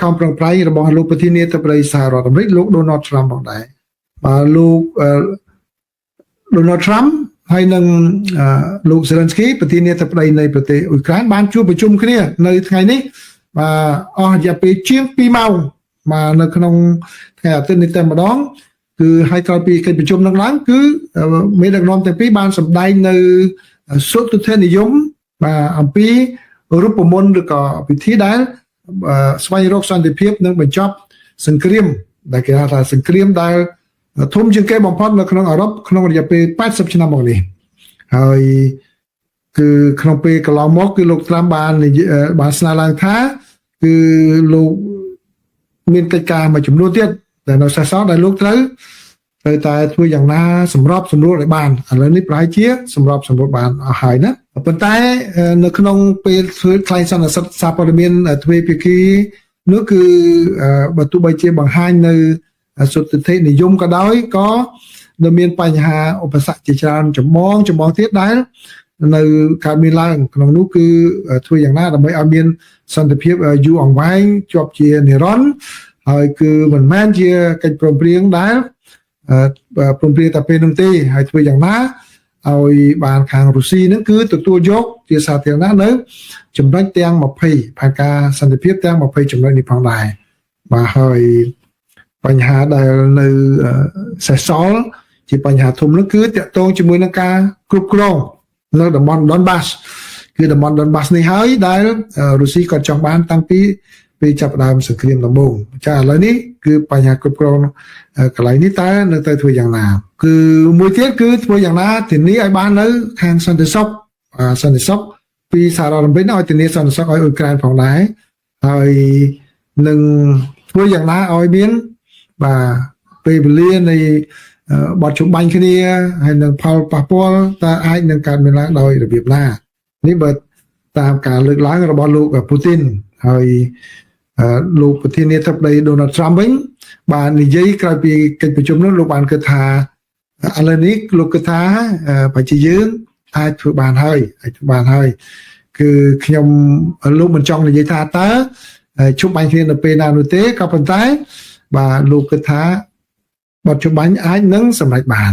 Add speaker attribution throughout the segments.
Speaker 1: ខំប្រឹងប្រែងរបស់លោកប្រធានាធិបតីសហរដ្ឋអាមេរិកលោក Donald Trump ផងដែរបាទលោក Donald Trump ហើយនឹងលោក Zelensky ប្រធានាធិបតីនៃប្រទេសអ៊ុយក្រែនបានជួបប្រជុំគ្នានៅថ្ងៃនេះបាទអស់រយៈពេលជាង2ម៉ោងបាទនៅក្នុងថ្ងៃអាទិត្យនេះតែម្ដងគឺហើយក្រោយពីកិច្ចប្រជុំនឹងឡើងគឺមេដឹកនាំទាំងពីរបានសម្ដែងនៅសុទិដ្ឋិនិយមបាទអំពីរូបមន្តឬក៏ពិធីដែលស្វែងរកសន្តិភាពនិងបញ្ចប់សង្គ្រាមដែលគេហៅថាសង្គ្រាមដែលធំជាងគេបំផុតនៅក្នុងអឺរ៉ុបក្នុងរយៈពេល80ឆ្នាំមកនេះហើយគឺក្នុងពេលកន្លងមកគឺលោកត្រាំបានស្នើឡើងថាគឺលោកមានកិច្ចការមួយចំនួនទៀតដែលនៅសេសសល់ដែលលោកត្រូវតែធ្វើយ៉ាងណាសម្របសម្រួលឲ្យបានឥឡូវនេះប្រហែលជាសម្របសម្រួលបានអស់ហើយណាប៉ុន្តែនៅក្នុងពេលធ្វើថ្លែងសន្និសីទសារព័ត៌មានទ្វេភាគីនោះគឺបើទោះបីជាបង្ហាញនៅសុទ្ធិដ្ឋិនិយមក៏ដោយក៏នៅមានបញ្ហាឧបសគ្គជាច្រើនចម្បងទៀតដែលនៅកើតមានឡើងក្នុងនោះគឺធ្វើយ៉ាងណាដើម្បីឲ្យមានសន្តិភាពយូរអង្វែងជាប់ជានិរន្តរ៍ហើយគឺមិនមែនជាកិច្ចព្រមព្រៀងដែលព្រមព្រៀងតែពេលនោះទេហើយធ្វើយ៉ាងណាឲ្យបានខាងរុស្ស៊ីហ្នឹងគឺទទួលយកជាសាធារណៈនៅចំណុចទាំង20ផែនការសន្តិភាពទាំង20ចំណុចនេះផងដែរបាទហើយបញ្ហាដែលនៅសេសសល់ជាបញ្ហាធំនោះគឺតាក់ទងជាមួយនឹងការគ្រប់គ្រងនៅតំបន់ Donbas គឺតំបន់ Donbas នេះហើយដែលរុស្ស៊ីក៏ចង់បានតាំងពីពេលចាប់ផ្ដើមសង្គ្រាមដំបូងចាឥឡូវនេះគឺបញ្ហាគ្រប់គ្រងកន្លែងនេះតើនៅទៅធ្វើយ៉ាងណាគឺមួយទៀតគឺធ្វើយ៉ាងណាធានាឲ្យបាននៅខាងសន្តិសុខពីសហរដ្ឋអាមេរិកឲ្យធានាសន្តិសុខឲ្យអ៊ុយក្រែនផងដែរហើយនឹងធ្វើយ៉ាងណាឲ្យមានបាទពេលវេលានៃបទចម្បាញ់គ្នាហើយនឹងផលប៉ះពាល់តើអាចនឹងកើតមានឡើងដោយរបៀបណានេះបើតាមការលើកឡើងរបស់លោកពូទីនហើយលោកប្រធានាធិបតី Donald Trump វិញបាននិយាយក្រោយពីកិច្ចប្រជុំនោះលោកបានគិតថាឥឡូវនេះលោកគិតថាប្រជាយើងអាចធ្វើបានហើយគឺខ្ញុំលោកមិនចង់និយាយថាតើជុំបាញ់គ្នានៅពេលណានោះទេក៏ប៉ុន្តែបាទលោកគិតថាបទចម្បាញ់អាចនឹងសម្រេចបាន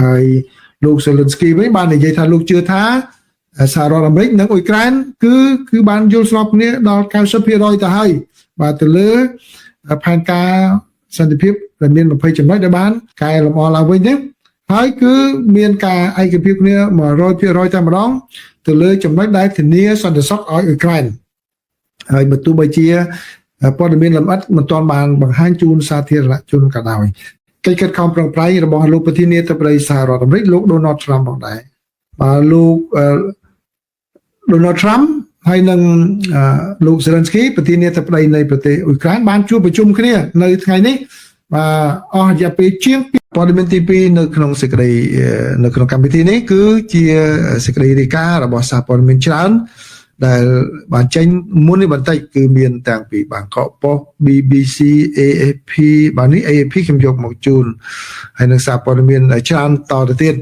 Speaker 1: ហើយលោក Zelensky វិញបាននិយាយថាលោកជឿថាសហរដ្ឋអាមេរិកនិងអ៊ុយក្រែនគឺបានយល់ស្របគ្នាដល់ 90% ទៅហើយបាទទៅលើផែនការសន្តិភាពដែលមាន20ចំណុចដែលបានកែលម្អឡើងវិញទេហើយគឺមានការឯកភាពគ្នា 100% តែម្ដងទៅលើចំណុចដែលធានាសន្តិសុខឲ្យអ៊ុយក្រែនហើយបើទោះបីជាព័ត៌មានលម្អិតមិនទាន់បានបង្ហាញជូនសាធារណជនក៏ដោយកិច្ចខិតខំប្រឹងប្រែងរបស់លោកប្រធានាធិបតីសហរដ្ឋអាមេរិកលោក Donald Trump ផងដែរបាទលោក Donald Trump ហើយនឹងលោក Zelensky ប្រធានាធិបតីនៃប្រទេសអ៊ុយក្រែនបានជួបប្រជុំគ្នានៅថ្ងៃនេះបាទអស់រយៈពេលជាងព័ត៌មានទី2នៅក្នុងសេចក្តីនៅក្នុងកម្មវិធីនេះគឺជាសេចក្តីរាយការណ៍របស់សារព័ត៌មានច្រើនដែលបានចេញមុននេះបន្តិចគឺមានតាំងពីបាងកកប៉ុស្តិ៍ BBC AFP បាទនេះ AFP ខ្ញុំយកមកជូនហើយនឹងសារព័ត៌មានច្រើនតទៅទៀត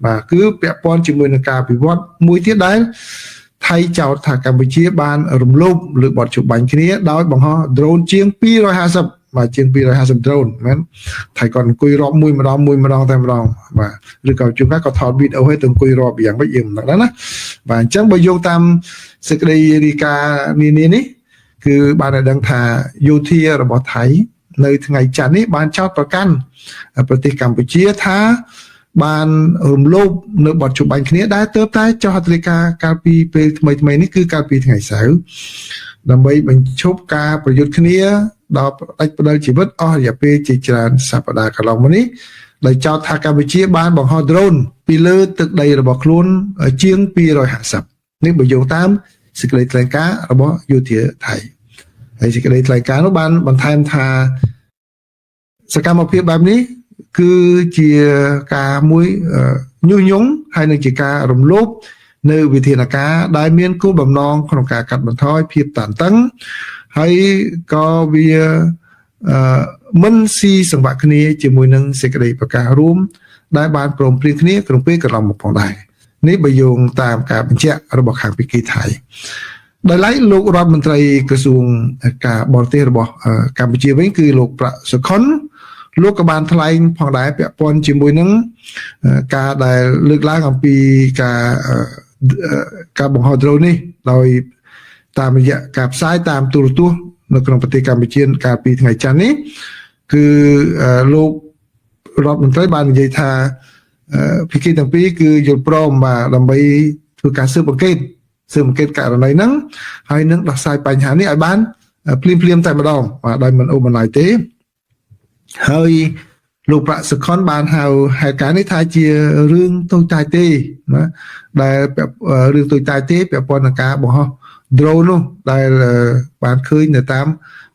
Speaker 1: បាទគឺពាក់ព័ន្ធជាមួយនឹងការវិវត្តមួយទៀតដែលថៃចោទថាកម្ពុជាបានរំលោភលើបទចម្បាញ់គ្នាដោយបង្ហោះ drone ជាង250បាទជាង250 drone មែនថៃគាត់អង្គុយរាប់មួយម្ដងតែម្ដងបាទឬក៏ជួនកាលក៏ថតវីដេអូឲ្យទៅអង្គុយរាប់យ៉ាងម៉េចយើងមិនដឹងណាបាទអញ្ចឹងបើយកតាមសេចក្តីរាយការណ៍នានានេះគឺបានឲ្យដឹងថាយោធារបស់ថៃនៅថ្ងៃច័ន្ទនេះបានចោទប្រកាន់ប្រទេសកម្ពុជាថាបានរំលោភនៅបទចម្បាញ់គ្នាដែលទើបតែចុះហត្ថលេខាកាលពីពេលថ្មីនេះគឺកាលពីថ្ងៃសៅរ៍ដើម្បីបញ្ឈប់ការប្រយុទ្ធគ្នាដល់ដាច់ផ្ដាល់ជីវិតអស់រយៈពេលជាច្រើនសប្តាហ៍កន្លងមកនេះដោយចោទថាកម្ពុជាបានបង្ហោះ drone ពីលើទឹកដីរបស់ខ្លួនជាង250នេះបើយោងតាមសេចក្តីថ្លែងការណ៍របស់យោធាថៃហើយសេចក្តីថ្លែងការណ៍នោះបានបន្ថែមថាសកម្មភាពបែបនេះគឺជាការមួយញុះញង់ហើយនឹងជាការរំលោភនៅវិធានការដែលមានគោលបំណងក្នុងការកាត់បន្ថយភាពតានតឹងហើយក៏វាមិនស៊ីសង្វាក់គ្នាជាមួយនឹងសេចក្តីប្រកាសរួមដែលបានព្រមព្រៀងគ្នាក្នុងពេលកន្លងមកផងដែរនេះបើយោងតាមការបញ្ជាក់របស់ខាងភាគីថៃ ដោយឡែកលោករដ្ឋមន្ត្រីក្រសួងការបរទេសរបស់កម្ពុជាវិញគឺលោកប្រាក់សុខុនលោកក៏បានថ្លែងផងដែរពាក់ព័ន្ធជាមួយនឹងការដែលលើកឡើងអំពីការបង្ហោះដ្រូននេះដោយតាមរយៈការផ្សាយតាមទូរទស្សន៍នៅក្នុងប្រទេសកម្ពុជាកាលពីថ្ងៃច័ន្ទនេះគឺលោករដ្ឋមន្ត្រីបាននិយាយថាភាគីទាំងពីរគឺយល់ព្រមបាទដើម្បីធ្វើការស៊ើបអង្កេតករណីហ្នឹងហើយនឹងដោះស្រាយបញ្ហានេះឲ្យបានភ្លាមតែម្ដងបាទដោយមិនអូសបន្លាយទេហើយលោកប្រាក់សុខុនបានហៅហេតុការណ៍នេះថាជារឿងតូចតាចទេណាដែលរឿងតូចតាចទេពាក់ព័ន្ធនឹងការបង្ហោះ drone នោះដែលបានឃើញនៅតាម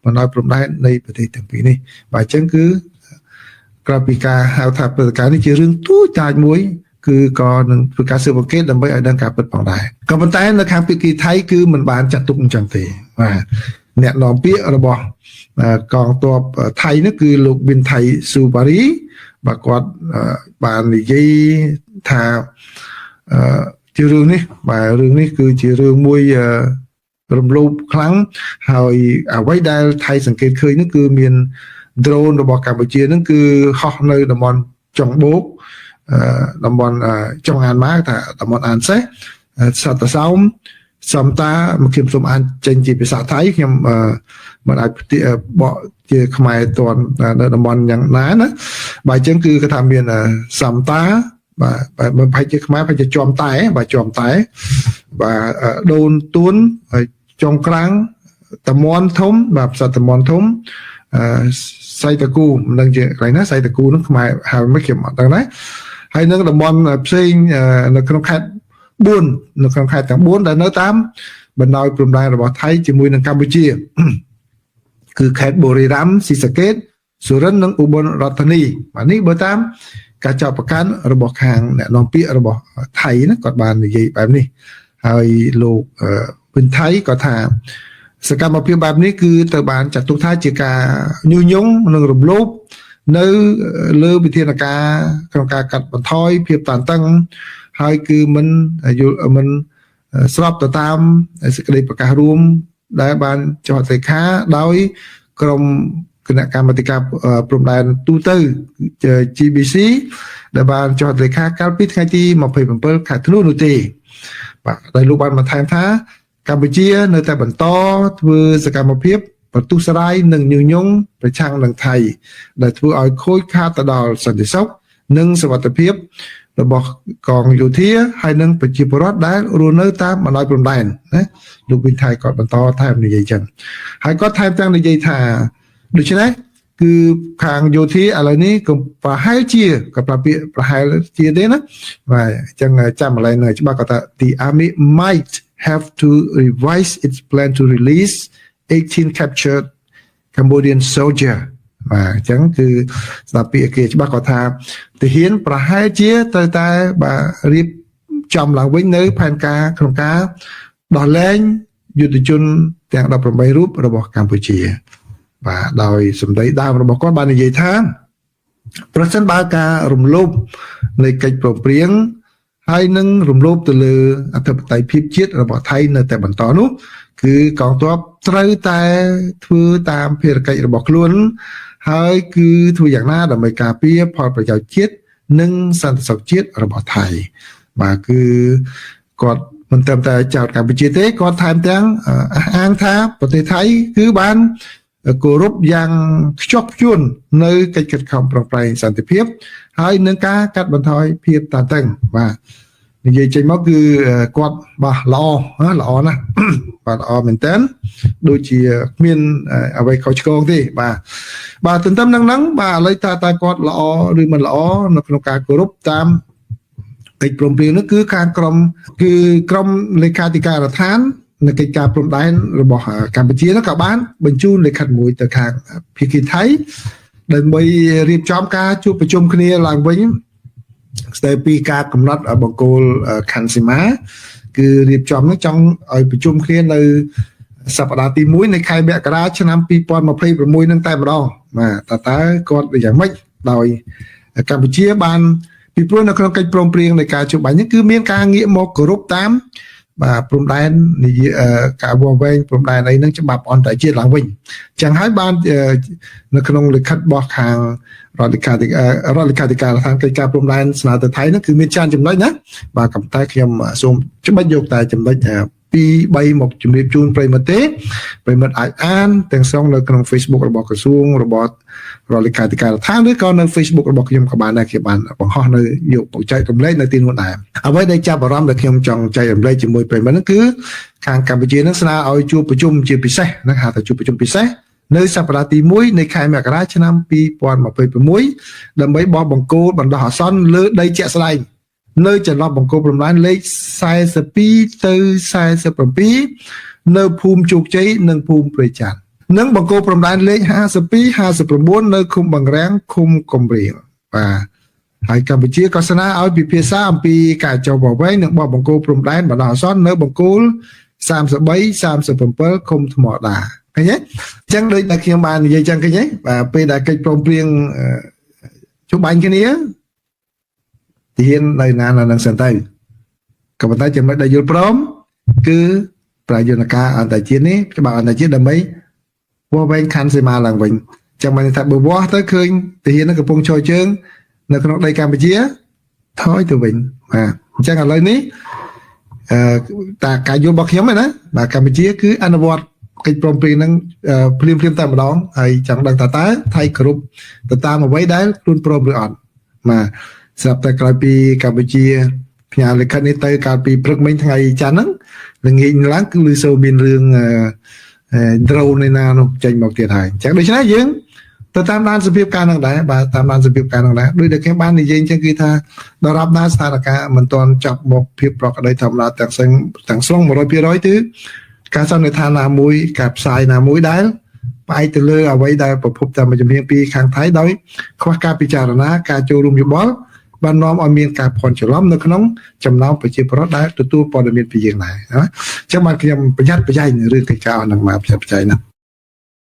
Speaker 1: បណ្ដោយព្រំដែននៃប្រទេសទាំងពីរនេះបាទអញ្ចឹងគឺក្រៅពីការហៅថាព្រឹត្តិការណ៍នេះជារឿងតូចតាចមួយគឺក៏នឹងធ្វើការស៊ើបអង្កេតដើម្បីឲ្យដឹងការពិតផងដែរក៏ប៉ុន្តែនៅខាងភាគីថៃគឺមិនបានចាត់ទុកអញ្ចឹងទេបាទអ្នកនាំពាក្យរបស់កងទ័ពថៃនោះគឺលោកវិនថៃស៊ូបារីបាទគាត់បាននិយាយថាជារឿងនេះបាទរឿងនេះគឺជារឿងមួយរំលោភខ្លាំងហើយអ្វីដែលថៃសង្កេតឃើញនោះគឺមាន drone របស់កម្ពុជានឹងគឺហោះនៅតំបន់ចុងបូកតំបន់ចុងអានម៉ាថាតំបន់អានសេះសត្វតសោមសំតាមកខ្ញុំសូមអានចេញជាភាសាថៃខ្ញុំមិនអាចបកជាខ្មែរតននៅតំបន់យ៉ាងណាណាបើអញ្ចឹងគឺគាត់ថាមានសំតាបាទបើប្រហែលជាខ្មែរប្រហែលជាជាប់តែបាទជាប់តែបាទដូនទួនចុងក្រាំងតមន់ធំបាទផ្សត្វតមន់ធំសៃតគូមិនដឹងជាកន្លែងណាសៃតគូនោះខ្មែរហៅមិនខ្ញុំអត់ដឹងណាហើយនឹងតំបន់ផ្សេងនៅក្នុងខេត្ត4នៅក្នុងខេត្តទាំង4ដែលនៅតាមបណ្ដោយព្រំដែនរបស់ថៃជាមួយនឹងកម្ពុជាគឺខេត្តបូរីរ៉ាំស៊ីសាកេតសុរិននិងឧបលរដ្ឋធានីបាទនេះបើតាមការចាប់ប្រកាន់របស់ខាងអ្នកនាំពាក្យរបស់ថៃណាគាត់បាននិយាយបែបនេះហើយលោកវិនថៃក៏ថាសកម្មភាពបែបនេះគឺត្រូវបានចាត់ទុកថាជាការញុះញង់និងរំលោភនៅលើវិធានការក្នុងការកាត់បន្ថយភាពតានតឹងហើយគឺមិនស្របទៅតាមសេចក្តីប្រកាសរួមដែលបានចុះហត្ថលេខាដោយក្រុមគណៈកម្មាធិការព្រំដែនទូទៅ GBC ដែលបានចុះហត្ថលេខាកាលពីថ្ងៃទី27ខែធ្នូនោះទេបាទដោយលោកបានបន្ថែមថាកម្ពុជានៅតែបន្តធ្វើសកម្មភាពបន្ទុះសារាយនិងញុះញង់ប្រឆាំងនឹងថៃដែលធ្វើឲ្យខូចខាតទៅដល់សន្តិសុខនិងសុវត្ថិភាពរបស់កងយោធាហើយនិងប្រជាពលរដ្ឋដែលរស់នៅតាមបណ្ដោយព្រំដែនណាលោកវិនថៃគាត់បន្តថែមនិយាយចឹងហើយគាត់ថែមទាំងនិយាយថាដូច្នេះគឺខាងយោធាឥឡូវនេះក៏ប្រហែលជាក៏ប្រាប់ពាក្យប្រហែលជាទេណាបាទអញ្ចឹងចាំម្លេះនៅច្បាស់គាត់ថា The army might have to revise its plan to release 18 captured Cambodian soldier បាទអញ្ចឹងគឺស្ដាប់ពាក្យគេច្បាស់គាត់ថាទាហានប្រហែលជាត្រូវតែបាទរៀបចំឡើងវិញនៅផែនការក្នុងការដោះលែងយុទ្ធជនទាំង18រូបរបស់កម្ពុជាបាទដោយសម្ដីដើមរបស់គាត់បាននិយាយថាប្រសិនបើការរំលោភនៃកិច្ចព្រមព្រៀងហើយនឹងរំលោភទៅលើអធិបតេយ្យភាពជាតិរបស់ថៃនៅតែបន្តនោះគឺកងទ័ពត្រូវតែធ្វើតាមភារកិច្ចរបស់ខ្លួនហើយគឺធ្វើយ៉ាងណាដើម្បីការពារផលប្រយោជន៍ជាតិនិងសន្តិសុខជាតិរបស់ថៃបាទគឺគាត់មិនត្រឹមតែចោទកម្ពុជាទេគាត់ថែមទាំងអះអាងថាប្រទេសថៃគឺបានគោរពយ៉ាងខ្ជាប់ខ្ជួននៅកិច្ចខិតខំប្រឹងប្រែងសន្តិភាពហើយនឹងការកាត់បន្ថយភាពតានតឹងបាទនិយាយចេញមកគឺគាត់បាទល្អណាស់បាទល្អមែនតើដូចជាគ្មានអ្វីខុសឆ្គងទេបាទទន្ទឹមនឹងហ្នឹងបាទឥឡូវតើគាត់ល្អឬមិនល្អនៅក្នុងការគោរពតាមកិច្ចព្រមព្រៀងនោះគឺខាងក្រុមលេខាធិការដ្ឋាននៅកិច្ចការព្រំដែនរបស់កម្ពុជានោះក៏បានបញ្ជូនលិខិតមួយទៅខាងភាគីថៃដើម្បីរៀបចំការជួបប្រជុំគ្នាឡើងវិញស្ដីពីការកំណត់បង្គោលខណ្ឌសីមាគឺរៀបចំនោះចង់ឲ្យប្រជុំគ្នានៅសប្តាហ៍ទី1នៃខែមករាឆ្នាំ2026នឹងតែម្ដងបាទតើគាត់យ៉ាងម៉េចដោយកម្ពុជាបានពីព្រោះនៅក្នុងកិច្ចព្រមព្រៀងនៃការជួបបាញ់នេះគឺមានការងាកមកគោរពតាម បាទព្រំដែននិយាយការវាស់វែងព្រំដែនអីហ្នឹងច្បាប់អន្តរជាតិឡើងវិញចឹងហើយបាននៅក្នុងលិខិតរបស់ខាងរដ្ឋលេខាធិការដ្ឋានកិច្ចការព្រំដែនស្នើទៅថៃហ្នឹងគឺមានច្រើនចំណុចណាបាទក៏តែខ្ញុំសូមច្បាច់យកតែចំណុច2 3មកជំរាបជូនប្រិមត្តទេប្រិមត្តអាចអានទាំងស្រុងនៅក្នុង Facebook របស់ក្រសួងរបស់រដ្ឋលេខាធិការដ្ឋានឬក៏នៅ Facebook របស់ខ្ញុំក៏បានដែរខ្ញុំបានបង្ហោះនៅយកបច្ច័យរំលែកនៅទីនោះដែរអ្វីដែលចាប់អារម្មណ៍ដែលខ្ញុំចង់ចែករំលែកជាមួយប្រិមត្តហ្នឹងគឺខាងកម្ពុជានឹងស្នើឲ្យជួបប្រជុំជាពិសេសណាហៅថាជួបប្រជុំពិសេសនៅសប្តាហ៍ទី1នៃខែមករាឆ្នាំ2026ដើម្បីបោះបង្គោលបណ្ដោះអាសន្នលើដីជាក់ស្ដែងនៅចន្លោះបង្គោលព្រំដែនលេខ42ទៅ47នៅភូមិជោគជ័យនិងភូមិព្រៃច័ន្ទនិងបង្គោលព្រំដែនលេខ52 59នៅឃុំបង្រាំងឃុំកំរៀងបាទហើយកម្ពុជាក៏ស្នើឲ្យពិភាក្សាអំពីការចុះបោះវែងនិងបោះបង្គោលព្រំដែនបណ្ដោះអាសន្ននៅបង្គោល33 37ឃុំថ្មដាឃើញទេអញ្ចឹងដូចតែខ្ញុំបាននិយាយចឹងឃើញទេបាទពេលដែលកិច្ចព្រមព្រៀងជុំបាញ់គ្នាទាហាននៅណានឹងសិនទៅក៏ប៉ុន្តែចំណុចដែលយល់ព្រមគឺប្រយោជន៍ការអន្តរជាតិនេះច្បាប់អន្តរជាតិដើម្បីវាស់វែងខណ្ឌសីមាឡើងវិញចឹងបានថាបើវាស់ទៅឃើញទាហាននឹងកំពុងឈរជើងនៅក្នុងដីកម្ពុជាថយទៅវិញបាទអញ្ចឹងឥឡូវនេះតាការយល់របស់ខ្ញុំណាបាទកម្ពុជាគឺអនុវត្តកិច្ចព្រមព្រៀងនឹងភ្លាមតែម្ដងហើយចង់ដឹងតើថៃគ្រប់ទៅតាមអ្វីដែលខ្លួនព្រមឬអត់បាទស្រាប់តែក្រោយពីកម្ពុជាផ្ញើលិខិតនេះទៅកាលពីព្រឹកមិញថ្ងៃច័ន្ទហ្នឹងល្ងាចឡើងគឺឮសូវមានរឿងdrone ឯណានោះចេញមកទៀតហើយអញ្ចឹងដូច្នេះយើងទៅតាមដានសភាពការនឹងដែរបាទតាមដានសភាពការនឹងដែរដោយដែលខ្ញុំបាននិយាយអញ្ចឹងគឺថាដល់រាប់ណាស្ថានភាពមិនទាន់ចាប់មកភាពប្រក្រតីធម្មតាទាំងស្រុង 100% គឺការសន្និដ្ឋានណាមួយការផ្សាយណាមួយដែលផ្អែកទៅលើអ្វីដែលប្រភពតាមជំនាញពីខាងថៃដោយខ្វះការពិចារណាការចូលរួមយោបល់បាននាំឲ្យមានការភ័ន្តច្រឡំនៅក្នុងចំណោមប្រជាពលរដ្ឋដែលទទួលព័ត៌មានពីយើងដែរណាអញ្ចឹងបានខ្ញុំប្រយ័ត្នប្រយែងរឿងកិច្ចការអស់នឹងមកប្រយ័ត្នប្រយែងណា